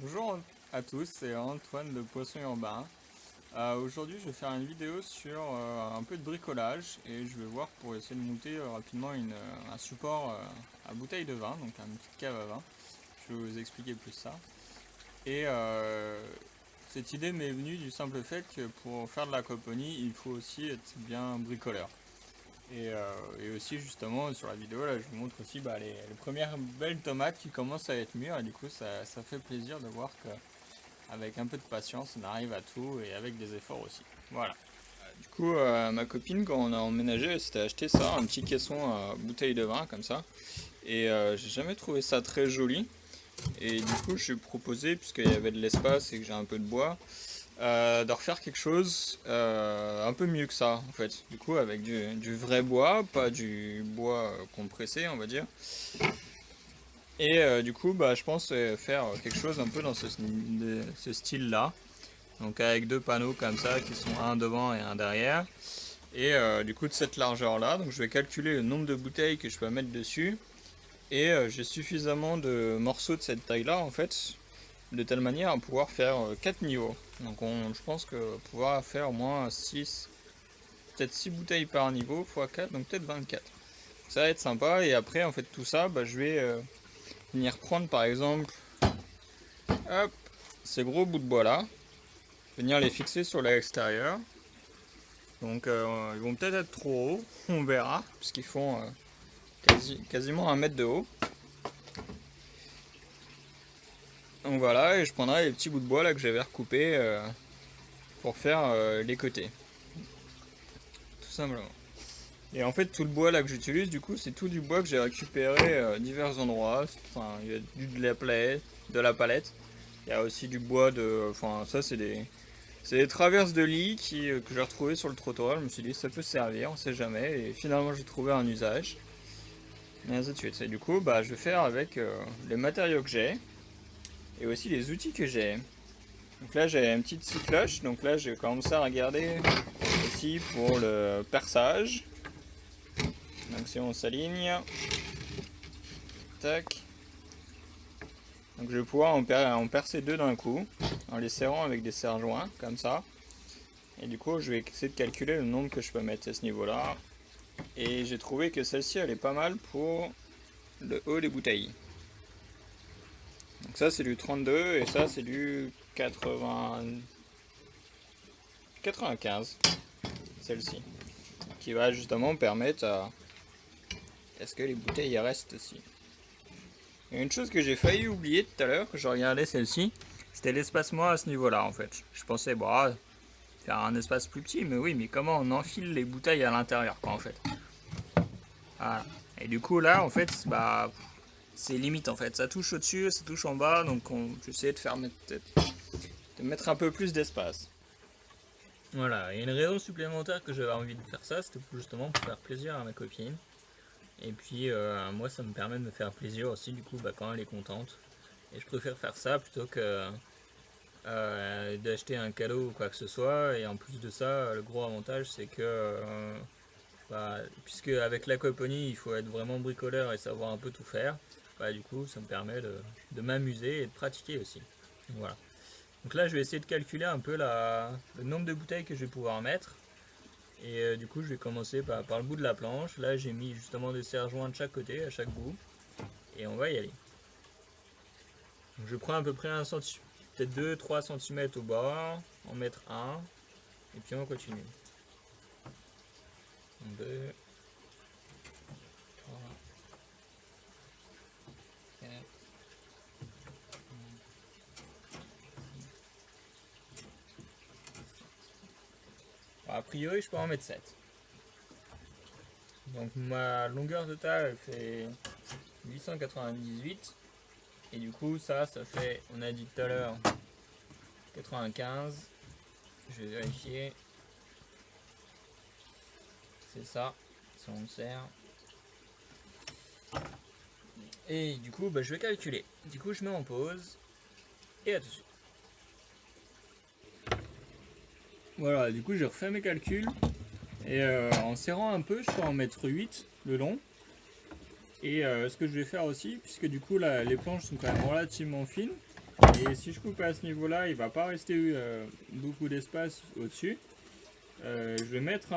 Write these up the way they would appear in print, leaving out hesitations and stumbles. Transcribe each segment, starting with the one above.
Bonjour à tous, c'est Antoine de Poisson Urbain. Aujourd'hui, je vais faire une vidéo sur un peu de bricolage et je vais voir pour essayer de monter rapidement un support à bouteille de vin, donc une petite cave à vin. Je vais vous expliquer plus ça. Et cette idée m'est venue du simple fait que pour faire de l'aquaponie, il faut aussi être bien bricoleur. Et aussi justement sur la vidéo là je vous montre aussi les premières belles tomates qui commencent à être mûres et du coup ça fait plaisir de voir que avec un peu de patience on arrive à tout et avec des efforts aussi. Voilà. Du coup ma copine quand on a emménagé elle s'était acheté ça, un petit caisson à bouteille de vin comme ça. Et j'ai jamais trouvé ça très joli. Et du coup je lui ai proposé, puisqu'il y avait de l'espace et que j'ai un peu de bois, de refaire quelque chose un peu mieux que ça en fait. Du coup avec du vrai bois, pas du bois compressé on va dire. Et du coup je pense faire quelque chose un peu dans ce style là. Donc avec deux panneaux comme ça qui sont un devant et un derrière. Et du coup de cette largeur là, donc je vais calculer le nombre de bouteilles que je peux mettre dessus. Et j'ai suffisamment de morceaux de cette taille là en fait, de telle manière à pouvoir faire 4 niveaux. Donc je pense que pouvoir faire au moins 6, peut-être 6 bouteilles par niveau, x 4, donc peut-être 24. Ça va être sympa, et après en fait tout ça, je vais venir prendre par exemple hop, ces gros bouts de bois là, venir les fixer sur l'extérieur. Donc ils vont peut-être être trop hauts, on verra, puisqu'ils font quasiment 1 mètre de haut. Donc voilà, et je prendrai les petits bouts de bois là que j'avais recoupés pour faire les côtés, tout simplement. Et en fait tout le bois là que j'utilise du coup c'est tout du bois que j'ai récupéré divers endroits. Enfin il y a de la palette. Il y a aussi du bois de. Enfin ça c'est des traverses de lit que j'ai retrouvées sur le trottoir. Je me suis dit ça peut servir, on sait jamais. Et finalement j'ai trouvé un usage. Et ainsi de suite. Et du coup je vais faire avec les matériaux que j'ai. Et aussi les outils que j'ai. Donc là j'ai une petite scie cloche. Donc là j'ai commencé à regarder aussi pour le perçage. Donc si on s'aligne, tac. Donc je vais pouvoir en percer deux d'un coup, en les serrant avec des serre-joints, comme ça. Et du coup je vais essayer de calculer le nombre que je peux mettre à ce niveau-là. Et j'ai trouvé que celle-ci elle est pas mal pour le haut des bouteilles. Donc ça c'est du 32 et ça c'est du 95, celle-ci. Qui va justement permettre à ce que les bouteilles restent aussi. Et une chose que j'ai failli oublier tout à l'heure, que je regardais celle-ci, c'était l'espace-moi à ce niveau-là en fait. Je pensais, faire un espace plus petit, mais oui, mais comment on enfile les bouteilles à l'intérieur quoi en fait. Voilà. Et du coup là en fait, c'est limite en fait. Ça touche au-dessus, ça touche en bas, donc j'essaie de mettre un peu plus d'espace. Voilà, et une raison supplémentaire que j'avais envie de faire ça, c'était justement pour faire plaisir à ma copine. Et puis moi ça me permet de me faire plaisir aussi du coup quand elle est contente. Et je préfère faire ça plutôt que d'acheter un cadeau ou quoi que ce soit. Et en plus de ça, le gros avantage c'est que puisque avec l'aquaponie il faut être vraiment bricoleur et savoir un peu tout faire, du coup ça me permet de m'amuser et de pratiquer aussi. Voilà. Donc là je vais essayer de calculer un peu le nombre de bouteilles que je vais pouvoir mettre. Et du coup je vais commencer par le bout de la planche. Là j'ai mis justement des serre-joints de chaque côté, à chaque bout. Et on va y aller. Donc je prends à peu près peut-être 2-3 cm au bord, en mettre un, et puis on continue. 2, 3, 4. A priori je peux en mettre 7. Donc ma longueur totale fait 898. Et du coup ça fait, on a dit tout à l'heure, 95. Je vais vérifier. C'est ça, si on le serre. Et du coup je vais calculer. Du coup je mets en pause. Et à tout de suite. Voilà, du coup j'ai refait mes calculs. Et en serrant un peu, je peux en mettre 8 le long. Et ce que je vais faire aussi, puisque du coup là, les planches sont quand même relativement fines, Et si je coupe à ce niveau-là, il va pas rester beaucoup d'espace au-dessus. Je vais mettre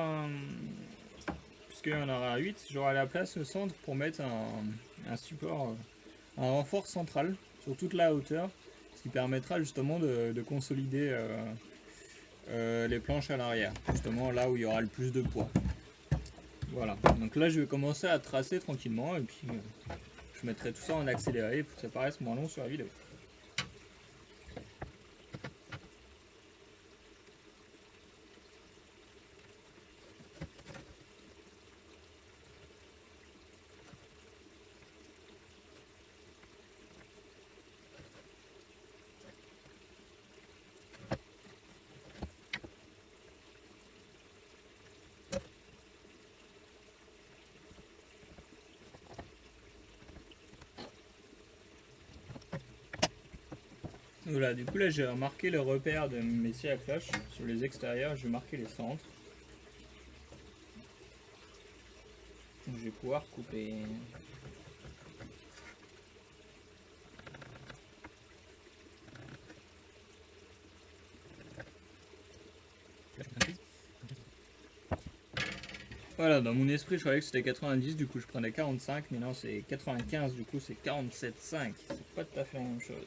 puisqu'il y en aura 8, j'aurai la place au centre pour mettre un support, un renfort central sur toute la hauteur, ce qui permettra justement de consolider les planches à l'arrière, justement là où il y aura le plus de poids. Voilà, donc là je vais commencer à tracer tranquillement et puis je mettrai tout ça en accéléré pour que ça paraisse moins long sur la vidéo. Voilà, du coup là j'ai marqué le repère de mes scies à cloche sur les extérieurs, je vais marquer les centres. Donc je vais pouvoir couper. Voilà, dans mon esprit je croyais que c'était 90, du coup je prenais 45, mais non c'est 95, du coup c'est 47,5, c'est pas tout à fait la même chose.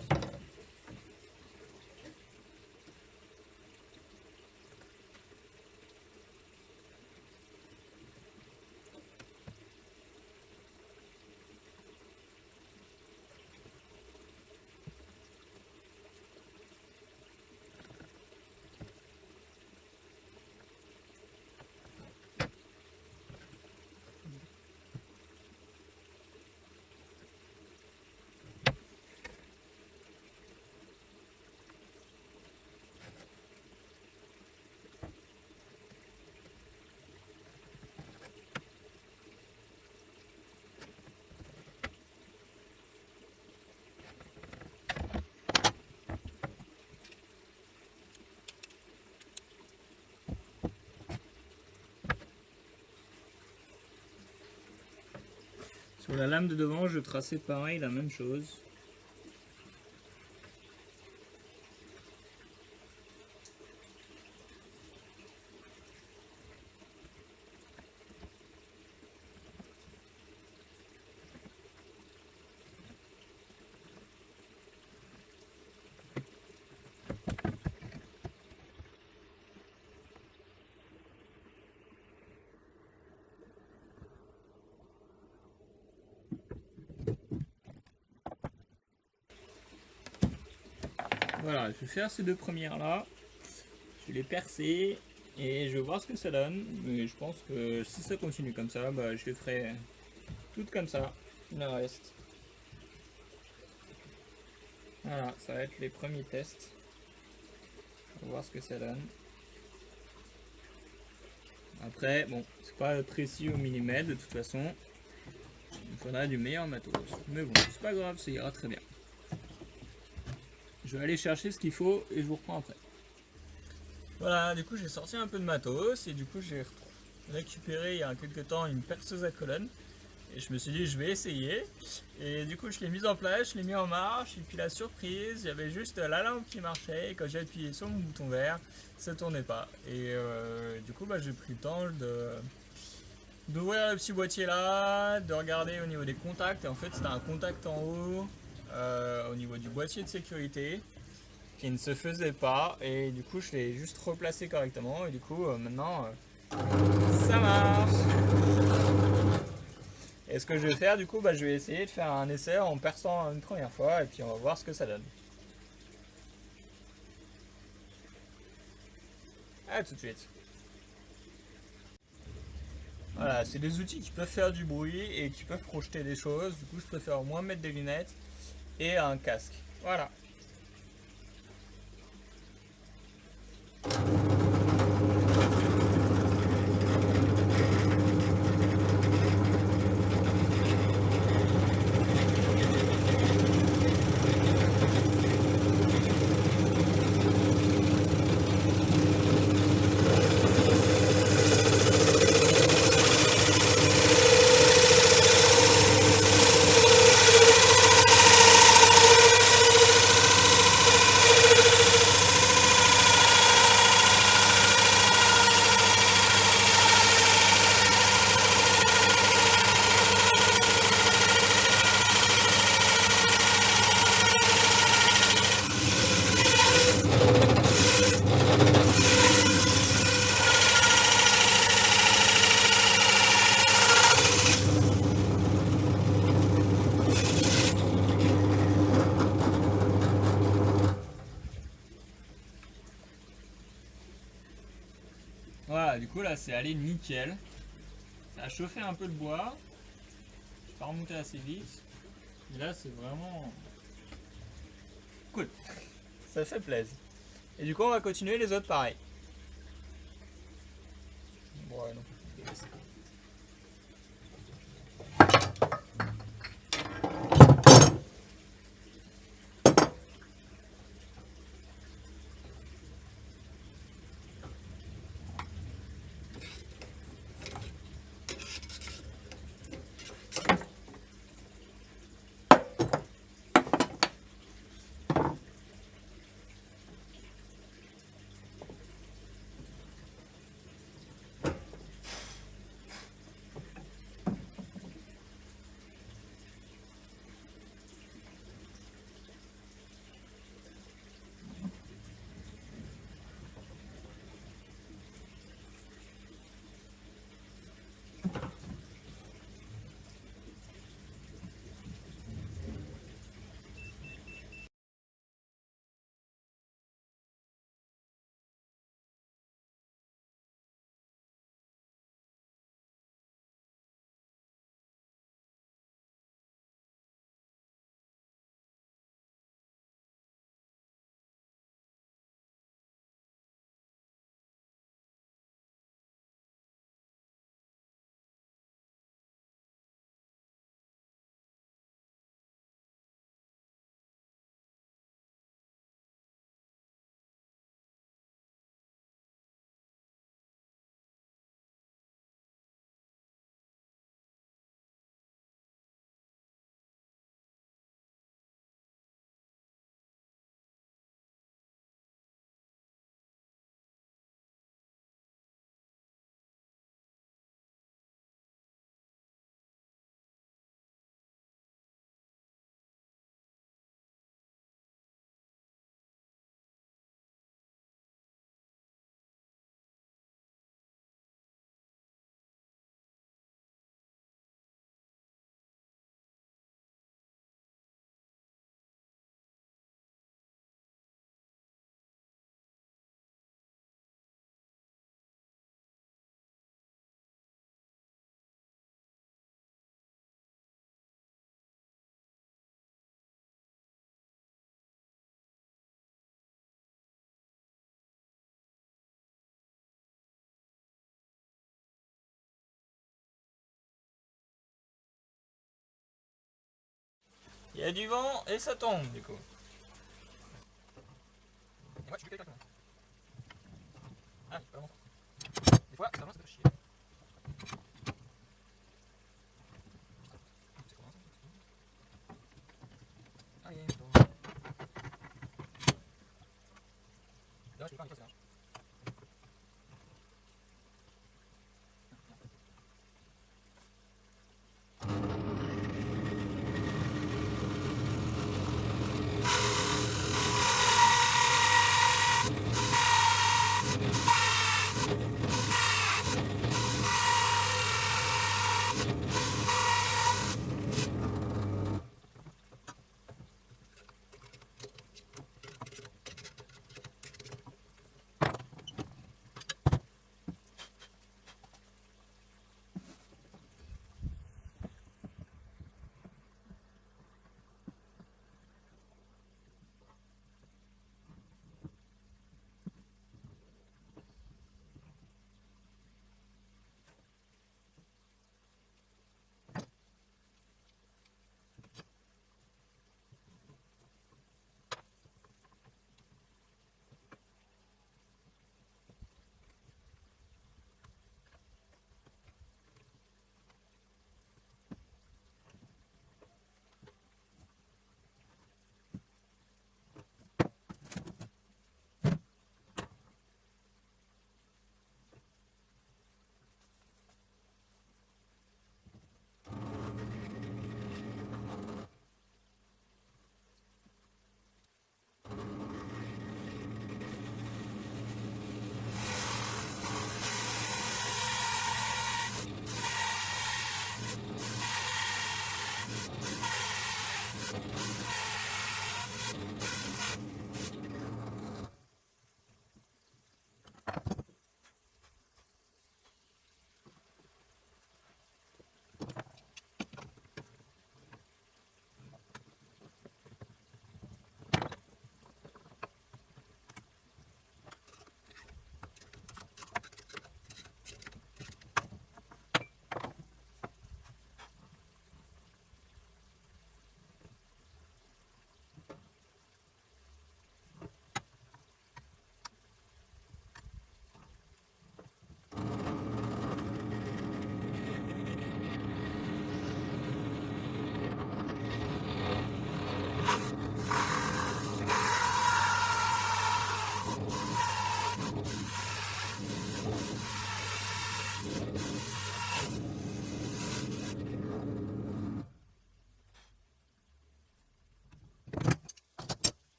Sur la lame de devant, je traçais pareil, la même chose. Voilà, je vais faire ces deux premières là, je vais les percer et je vais voir ce que ça donne. Mais je pense que si ça continue comme ça, bah, je les ferai toutes comme ça, le reste. Voilà, ça va être les premiers tests. On va voir ce que ça donne. Après, bon, c'est pas précis au millimètre de toute façon. Il faudra du meilleur matos. Mais bon, c'est pas grave, ça ira très bien. Je vais aller chercher ce qu'il faut et je vous reprends après. Voilà, du coup j'ai sorti un peu de matos et du coup j'ai récupéré il y a quelques temps une perceuse à colonne. Et je me suis dit je vais essayer. Et du coup je l'ai mise en place, je l'ai mis en marche. Et puis la surprise, il y avait juste la lampe qui marchait. Et quand j'ai appuyé sur mon bouton vert, ça tournait pas. Et du coup bah, j'ai pris le temps d'ouvrir le petit boîtier là, de regarder au niveau des contacts. Et en fait c'était un contact en haut au niveau du boîtier de sécurité qui ne se faisait pas. Et du coup je l'ai juste replacé correctement. Et du coup maintenant ça marche. Et ce que je vais faire du coup, bah, je vais essayer de faire un essai en perçant une première fois et puis on va voir ce que ça donne. A tout de suite. Voilà, c'est des outils qui peuvent faire du bruit et qui peuvent projeter des choses. Du coup, je préfère au moins mettre des lunettes et un casque. Voilà. Voilà, du coup là c'est allé nickel. Ça a chauffé un peu le bois. Je suis pas remonté assez vite. Et là c'est vraiment cool. Ça fait plaisir. Et du coup on va continuer les autres pareil. Ouais, non. Il y a du vent et ça tombe du coup. Et moi tu fais exactement. Ah oui, pas vraiment ça. Des fois, ça commence à te chier. C'est comment ça? Ah oui, bon. Là, je peux pas inviter, c'est large.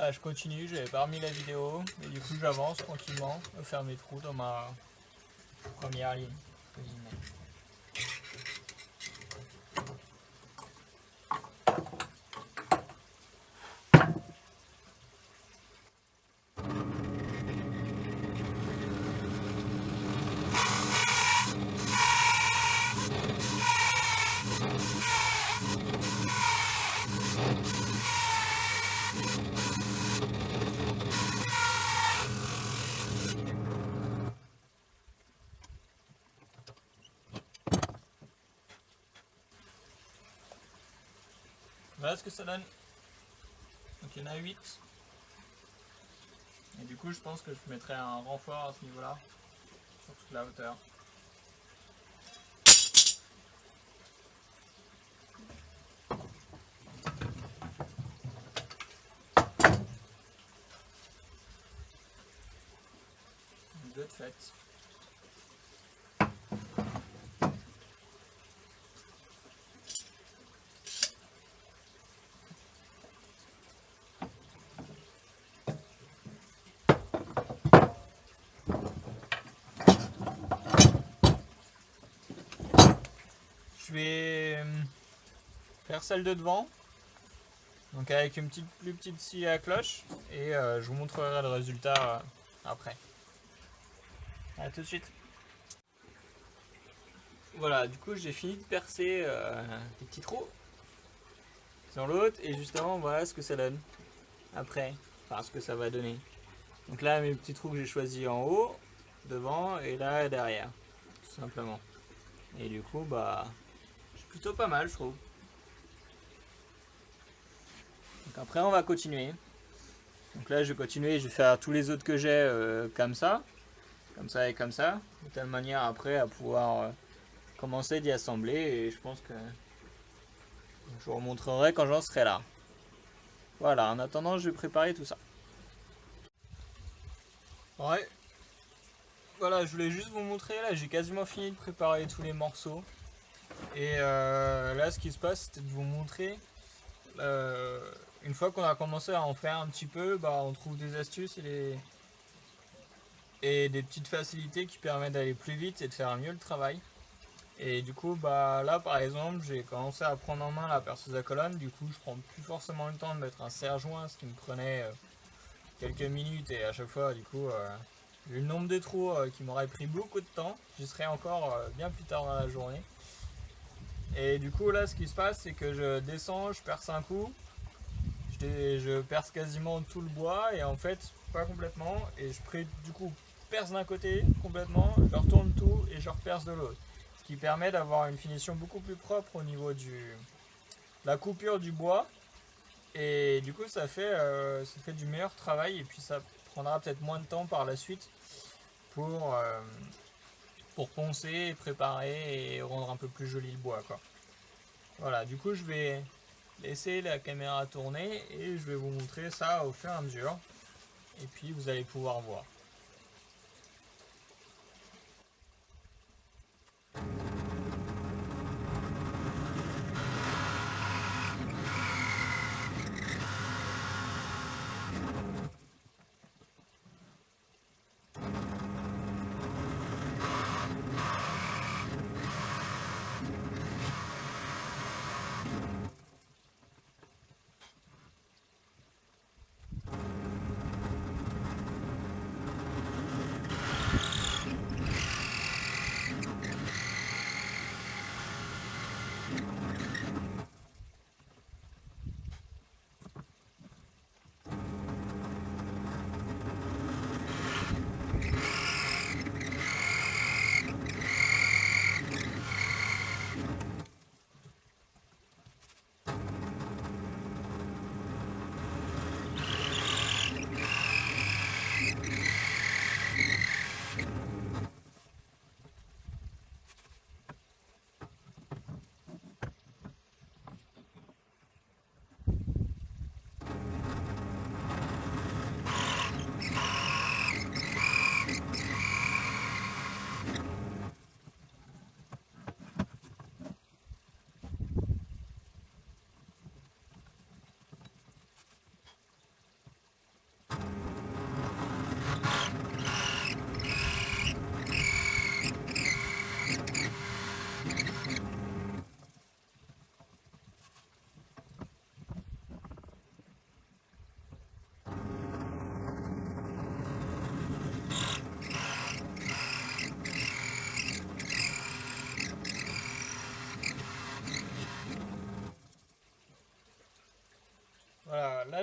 bah, je continue, j'avais pas remis la vidéo, et du coup j'avance tranquillement, à faire mes trous dans ma première ligne. Voilà ce que ça donne. Donc il y en a 8. Et du coup je pense que je mettrai un renfort à ce niveau-là, sur toute la hauteur. De fait. Je vais faire celle de devant, donc avec une plus petite scie à cloche, et je vous montrerai le résultat après. A tout de suite. Voilà, du coup j'ai fini de percer les petits trous sur l'autre, et justement voilà ce que ça donne après, enfin ce que ça va donner. Donc là mes petits trous que j'ai choisis en haut, devant, et là derrière, tout simplement. Et du coup bah c'est plutôt pas mal je trouve. Donc après on va continuer. Donc là je vais continuer, je vais faire tous les autres que j'ai comme ça et comme ça, de telle manière après à pouvoir commencer d'y assembler, et je pense que je vous remontrerai quand j'en serai là. Voilà, en attendant je vais préparer tout ça. Ouais, voilà, je voulais juste vous montrer, là j'ai quasiment fini de préparer tous les morceaux. Et là ce qui se passe c'était de vous montrer, une fois qu'on a commencé à en faire un petit peu, bah, on trouve des astuces et des petites facilités qui permettent d'aller plus vite et de faire mieux le travail. Et du coup bah là par exemple j'ai commencé à prendre en main la perceuse à colonne, du coup je prends plus forcément le temps de mettre un serre-joint, ce qui me prenait quelques minutes, et à chaque fois du coup vu le nombre de trous qui m'aurait pris beaucoup de temps, j'y serais encore bien plus tard dans la journée. Et du coup là ce qui se passe c'est que je descends, je perce un coup, je perce quasiment tout le bois, et en fait pas complètement, et du coup perce d'un côté complètement, je retourne tout et je reperce de l'autre. Ce qui permet d'avoir une finition beaucoup plus propre au niveau de la coupure du bois, et du coup ça fait du meilleur travail, et puis ça prendra peut-être moins de temps par la suite pour poncer, préparer et rendre un peu plus joli le bois quoi. Voilà, du coup je vais laisser la caméra tourner et je vais vous montrer ça au fur et à mesure, et puis vous allez pouvoir voir.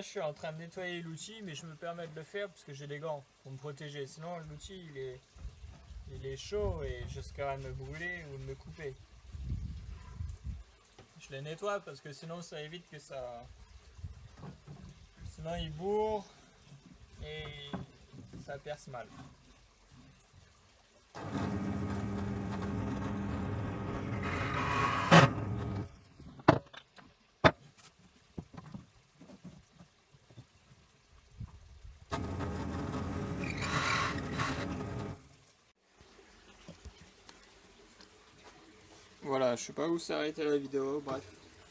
là, je suis en train de nettoyer l'outil, mais je me permets de le faire parce que j'ai des gants pour me protéger. Sinon, l'outil, il est chaud et je risquerais de me brûler ou de me couper. Je le nettoie parce que sinon, ça évite que ça... Sinon, il bourre et ça perce mal. Voilà, je sais pas où s'est arrêtée la vidéo, bref.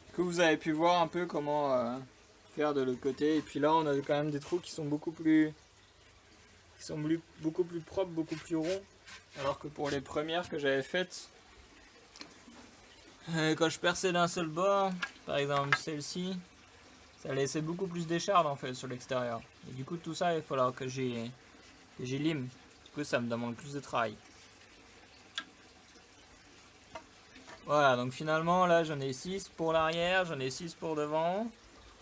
Du coup, vous avez pu voir un peu comment faire de l'autre côté. Et puis là, on a quand même des trous qui sont beaucoup plus propres, beaucoup plus ronds. Alors que pour les premières que j'avais faites, quand je perçais d'un seul bord, par exemple celle-ci, ça laissait beaucoup plus d'échardes en fait sur l'extérieur. Et du coup, tout ça, il va falloir que j'ai lime. Du coup, ça me demande plus de travail. Voilà, donc finalement là j'en ai 6 pour l'arrière, j'en ai 6 pour devant.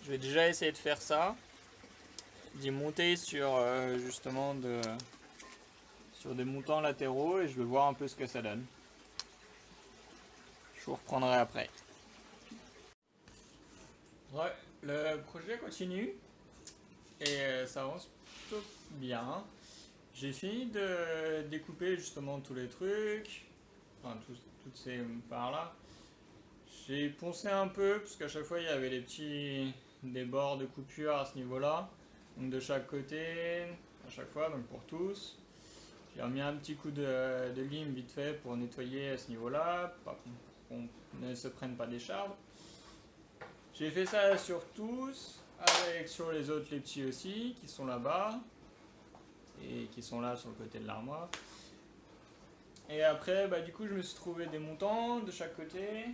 Je vais déjà essayer de faire ça, d'y monter sur justement sur des montants latéraux et je vais voir un peu ce que ça donne. Je vous reprendrai après. Ouais, le projet continue et ça avance plutôt bien. J'ai fini de découper justement tous les trucs, enfin toutes ces parts là. J'ai poncé un peu parce qu'à chaque fois il y avait des bords de coupure à ce niveau-là, donc de chaque côté, à chaque fois, donc pour tous. J'ai remis un petit coup de lime vite fait pour nettoyer à ce niveau-là, pour qu'on ne se prenne pas d'écharpe. J'ai fait ça sur tous, avec sur les autres les petits aussi, qui sont là-bas, et qui sont là sur le côté de l'armoire. Et après, bah, du coup, je me suis trouvé des montants de chaque côté.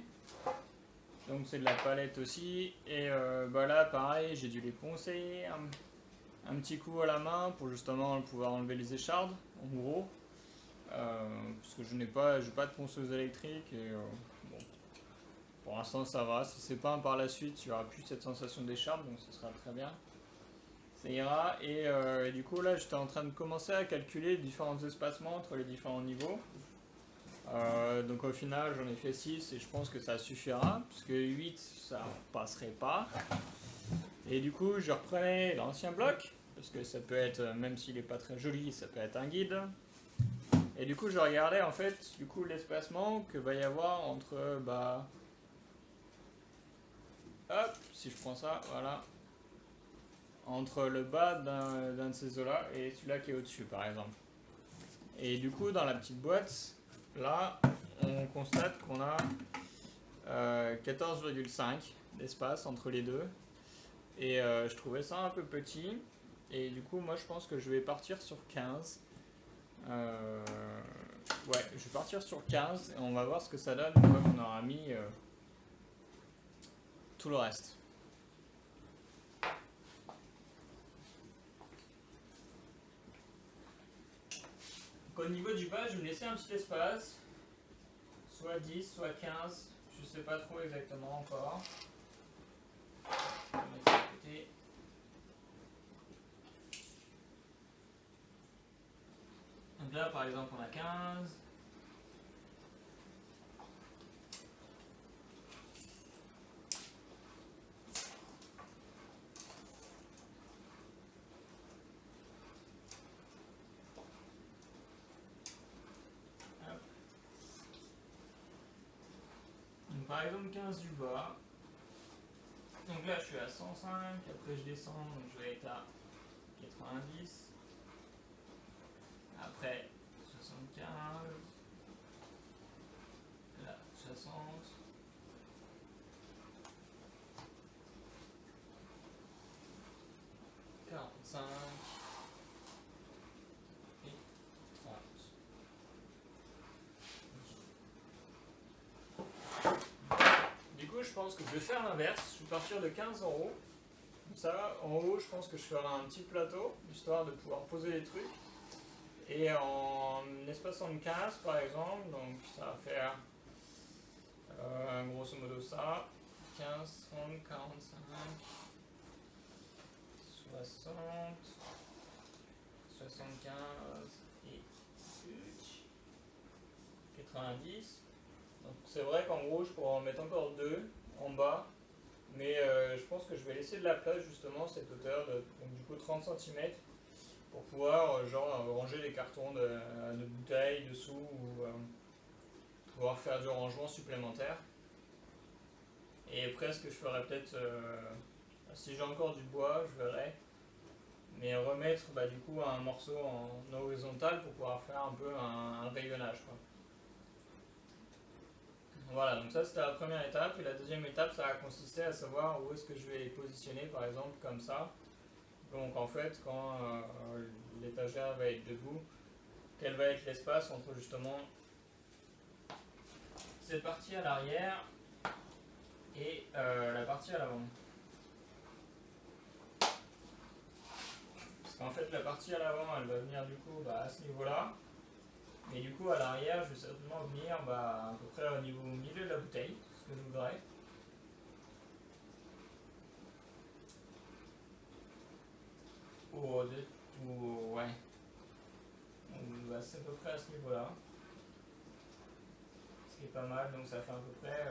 Donc c'est de la palette aussi. Et bah là, pareil, j'ai dû les poncer un petit coup à la main pour justement pouvoir enlever les échardes, en gros. Parce que je n'ai pas de ponceuse électrique. Et bon, pour l'instant, ça va. Si c'est pas par la suite, il n'y aura plus cette sensation d'écharde, donc ce sera très bien. Ça ira. Et du coup, là, j'étais en train de commencer à calculer les différents espacements entre les différents niveaux. Donc au final j'en ai fait 6 et je pense que ça suffira parce que 8 ça passerait pas et du coup je reprenais l'ancien bloc parce que ça peut être, même s'il est pas très joli, ça peut être un guide et du coup je regardais en fait du coup l'espacement que va y avoir entre hop, si je prends ça, voilà, entre le bas d'un de ces os là et celui-là qui est au dessus par exemple. Et du coup dans la petite boîte là, on constate qu'on a 14,5 d'espace entre les deux. Et je trouvais ça un peu petit. Et du coup, moi, je pense que je vais partir sur 15. Ouais, je vais partir sur 15 et on va voir ce que ça donne une fois qu'on aura mis tout le reste. Donc, au niveau du bas, je vais me laisser un petit espace. Soit 10, soit 15. Je sais pas trop exactement encore. Je vais mettre ça de côté. Donc là, par exemple, on a 15. Donc, par exemple, 15 du bas. Donc là, je suis à 105. Après, je descends. Donc, je vais être à 90. Après, 75. Là, 60. 45. Et 30. Du coup, je pense que je vais faire l'inverse. Je vais partir de 15 en haut. Comme ça, en haut, je pense que je ferai un petit plateau, histoire de pouvoir poser les trucs. Et en espaçant de 15 par exemple, donc ça va faire grosso modo ça, 15, 30, 45, 60, 75 et 90. Donc c'est vrai qu'en gros je pourrais en mettre encore deux en bas, mais je pense que je vais laisser de la place justement cette hauteur de donc, du coup 30 cm pour pouvoir ranger les cartons de bouteilles dessous ou pouvoir faire du rangement supplémentaire. Et après ce que je ferai peut-être, si j'ai encore du bois, je verrai, mais remettre du coup un morceau en horizontal pour pouvoir faire un peu un rayonnage, quoi. Voilà, donc ça c'était la première étape, et la deuxième étape ça va consister à savoir où est-ce que je vais les positionner, par exemple comme ça. Donc en fait quand l'étagère va être debout, quel va être l'espace entre justement cette partie à l'arrière et la partie à l'avant. Parce qu'en fait la partie à l'avant elle va venir du coup à ce niveau là, et du coup à l'arrière je vais certainement venir à peu près au milieu de la bouteille, ce que je voudrais. Ouais, c'est à peu près à ce niveau là, ce qui est pas mal, donc ça fait à peu près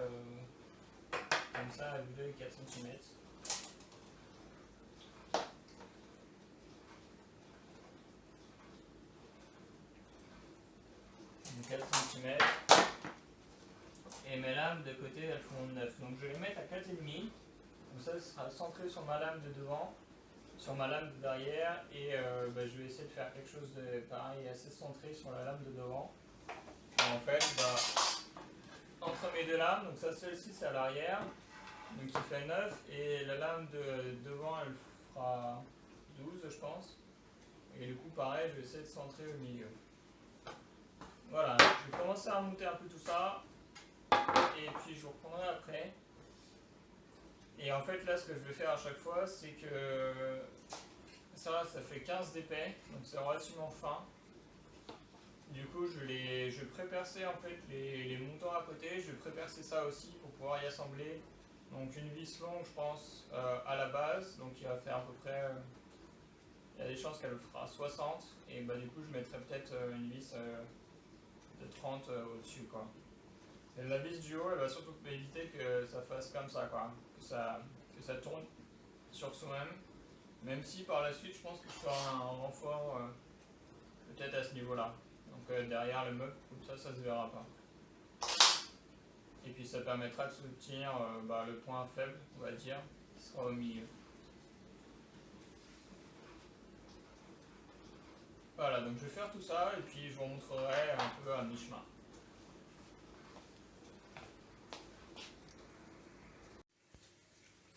comme ça à vue d'œil 4 cm. Donc 4 cm. Et mes lames de côté elles font 9. Donc je vais les mettre à 4,5. Comme ça, ce sera centré sur ma lame de devant, sur ma lame de derrière, et je vais essayer de faire quelque chose de pareil, assez centré sur la lame de devant. Et en fait, entre mes deux lames, donc ça celle-ci c'est à l'arrière, donc qui fait 9, et la lame de devant elle fera 12 je pense. Et du coup pareil, je vais essayer de centrer au milieu. Voilà, je vais commencer à remonter un peu tout ça, et puis je vous reprendrai après. Et en fait là ce que je vais faire à chaque fois c'est que ça fait 15 d'épais, donc c'est relativement fin. Du coup je vais pré-percer en fait les montants à côté, je vais pré-percer ça aussi pour pouvoir y assembler. Donc une vis longue je pense à la base, donc il va faire à peu près, il y a des chances qu'elle fera 60, et du coup je mettrai peut-être une vis de 30 au-dessus quoi. Et la vis du haut elle va surtout éviter que ça fasse comme ça quoi, que ça tourne sur soi-même. Même si par la suite je pense que je ferai un renfort peut-être à ce niveau-là. Donc derrière le meuble, comme ça se verra pas. Et puis ça permettra de soutenir le point faible, on va dire, qui sera au milieu. Voilà, donc je vais faire tout ça et puis je vous montrerai un peu à mi-chemin.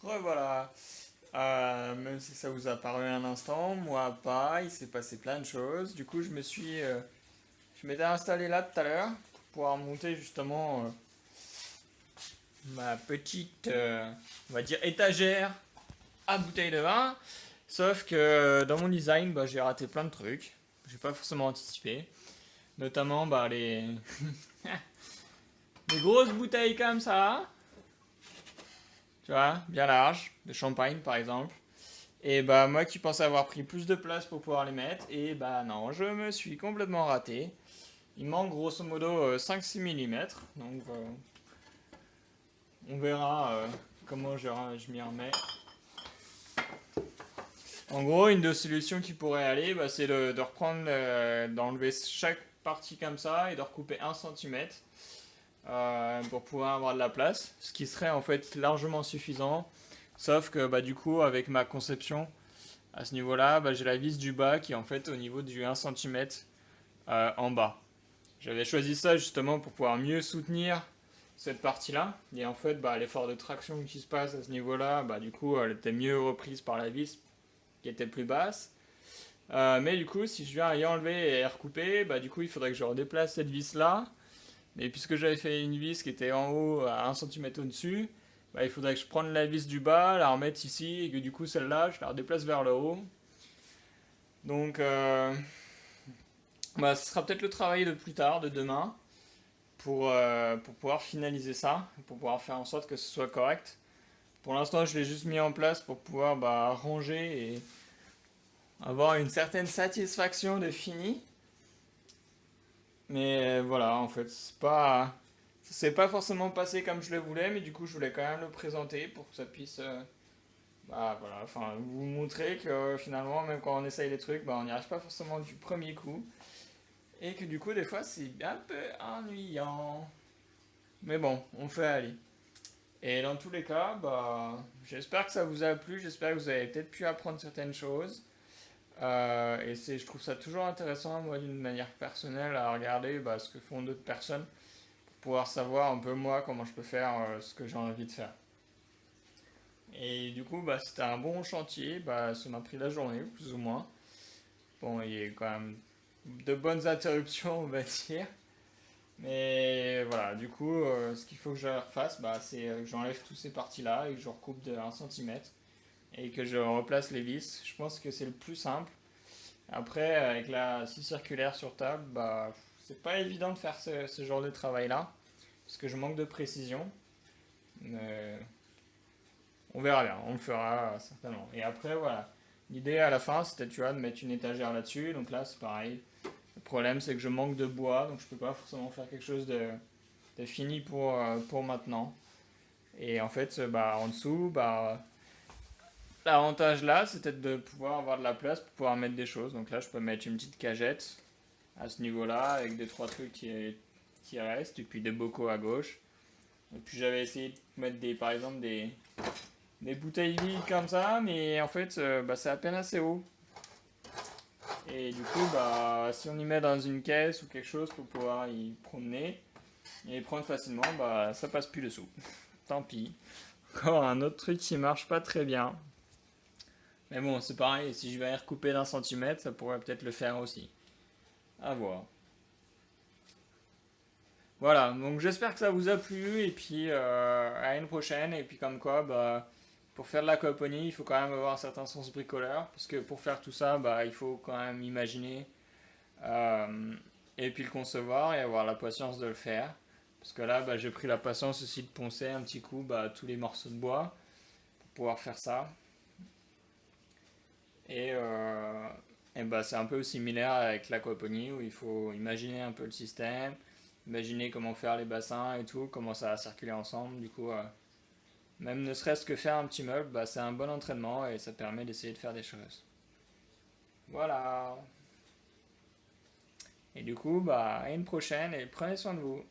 Voilà. Même si ça vous a paru un instant, moi pas, il s'est passé plein de choses. Du coup, je m'étais installé là tout à l'heure pour pouvoir monter justement ma petite, on va dire, étagère à bouteilles de vin. Sauf que dans mon design, j'ai raté plein de trucs. J'ai pas forcément anticipé. Notamment les, les grosses bouteilles comme ça. Tu vois, bien larges, de champagne par exemple. Et moi qui pensais avoir pris plus de place pour pouvoir les mettre, et non, je me suis complètement raté. Il manque grosso modo 5-6 mm, donc on verra comment je m'y remets. En gros, une des solutions qui pourrait aller, c'est de reprendre, d'enlever chaque partie comme ça et de recouper 1 cm pour pouvoir avoir de la place, ce qui serait en fait largement suffisant. Sauf que du coup, avec ma conception, à ce niveau-là, j'ai la vis du bas qui est en fait au niveau du 1 cm en bas. J'avais choisi ça justement pour pouvoir mieux soutenir cette partie-là. Et en fait, l'effort de traction qui se passe à ce niveau-là, du coup, elle était mieux reprise par la vis qui était plus basse. Mais du coup, si je viens y enlever et recouper, du coup, il faudrait que je redéplace cette vis-là. Mais puisque j'avais fait une vis qui était en haut à 1 cm au-dessus, il faudrait que je prenne la vis du bas, la remette ici, et que du coup, celle-là, je la redéplace vers le haut. Donc, ce sera peut-être le travail de plus tard, de demain, pour pouvoir finaliser ça, pour pouvoir faire en sorte que ce soit correct. Pour l'instant, je l'ai juste mis en place pour pouvoir ranger avoir une certaine satisfaction de fini. Mais voilà, en fait, ça s'est pas forcément passé comme je le voulais, mais du coup, je voulais quand même le présenter pour que ça puisse, bah voilà, enfin, vous montrer que finalement, même quand on essaye les trucs, bah on n'y arrive pas forcément du premier coup, et que du coup, des fois, c'est un peu ennuyant. Mais bon, on fait aller. Et dans tous les cas, bah, j'espère que ça vous a plu, j'espère que vous avez peut-être pu apprendre certaines choses. Et je trouve ça toujours intéressant, moi, d'une manière personnelle, à regarder bah, ce que font d'autres personnes pour pouvoir savoir un peu, moi, comment je peux faire ce que j'ai envie de faire. Et du coup, bah, c'était un bon chantier, bah, ça m'a pris la journée, plus ou moins. Bon, il y a eu quand même de bonnes interruptions, on va dire. Mais voilà, du coup, ce qu'il faut que je refasse, bah, c'est que j'enlève toutes ces parties-là et que je recoupe de 1 cm et que je replace les vis. Je pense que c'est le plus simple. Après, avec la scie circulaire sur table, bah, c'est pas évident de faire ce genre de travail-là, parce que je manque de précision. Mais on verra bien, on le fera certainement. Et après, voilà. L'idée à la fin, c'était, tu vois, de mettre une étagère là-dessus. Donc là, c'est pareil. Le problème, c'est que je manque de bois, donc je peux pas forcément faire quelque chose de fini pour maintenant. Et en fait, bah, en dessous, bah, l'avantage là, c'était de pouvoir avoir de la place pour pouvoir mettre des choses. Donc là, je peux mettre une petite cagette à ce niveau-là, avec des trois trucs qui restent, et puis des bocaux à gauche. Et puis j'avais essayé de mettre par exemple des bouteilles vides comme ça, mais en fait bah, c'est à peine assez haut. Et du coup, bah, si on y met dans une caisse ou quelque chose pour pouvoir y promener et y prendre facilement, bah, ça passe plus dessous. Tant pis. Encore un autre truc qui marche pas très bien. Mais bon, c'est pareil, si je vais y recouper d'1 cm, ça pourrait peut-être le faire aussi. À voir. Voilà, donc j'espère que ça vous a plu et puis à une prochaine. Et puis comme quoi, bah, pour faire de l'aquaponie, il faut quand même avoir un certain sens bricoleur parce que pour faire tout ça, bah, il faut quand même imaginer euh, et puis le concevoir et avoir la patience de le faire. Parce que là, bah, j'ai pris la patience aussi de poncer un petit coup bah, tous les morceaux de bois pour pouvoir faire ça. Et, euh, et bah, c'est un peu similaire avec l'aquaponie où il faut imaginer un peu le système, imaginer comment faire les bassins et tout, comment ça va circuler ensemble. Du coup, même ne serait-ce que faire un petit meuble, bah, c'est un bon entraînement et ça permet d'essayer de faire des choses. Voilà. Et du coup, bah, à une prochaine et prenez soin de vous.